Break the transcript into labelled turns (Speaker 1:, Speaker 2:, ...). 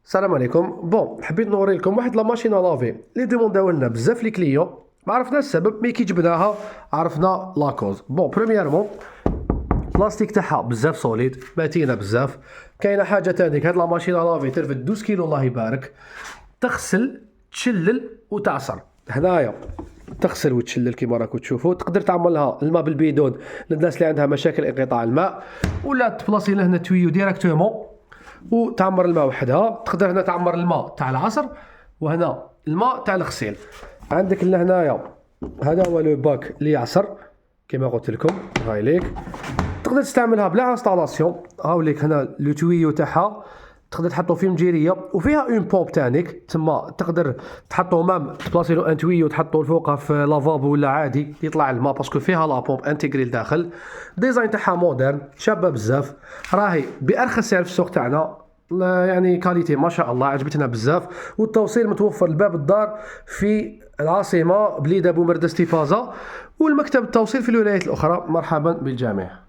Speaker 1: السلام عليكم. حبيت نوري لكم واحد لا ماشين لافي اللي دومونداو لنا بزاف لي كليون، ما عرفنا السبب، مي كي جبناها عرفنا لاكوز. بريميرمون البلاستيك تاعها بزاف سوليد، متينه بزاف. كاينه حاجه تانيك، هاد لا ماشين لافي ترفد 12 كيلو الله يبارك، تغسل تشلل وتعصر. هنايا تغسل وتشلل كيما راكم تشوفوا. تقدر تعمل لها الماء بالبيدون للناس اللي عندها مشاكل انقطاع الماء، ولا تبلاصي له هنا تويو ديريكتومون وتعمر الماء وحدها. تقدر هنا تعمر الماء تاع العصر، وهنا الماء تاع الغسيل. عندك لهنايا هذا هو لو باك اللي يعصر كما قلت لكم. هاي ليك تقدر تستعملها بلا انستالاسيون. هاوليك هنا لو تويو تاعها، تقدر تحطو فيه مجيريه وفيها اون بومب تانيك تما. تقدر تحطو مام تبلاصي له ان تويو تحطو فوقها في لافابو ولا عادي يطلع الماء، باسكو فيها لا بومب انتيغري لداخل. ديزاين تاعها مودرن شابه بزاف، راهي بارخص سعر في السوق تاعنا، يعني كاليتي ما شاء الله عجبتنا بزاف. والتوصيل متوفر لباب الدار في العاصمه بليده بومردس تيفازا، والمكتب التوصيل في الولايات الاخرى. مرحبا بالجميع.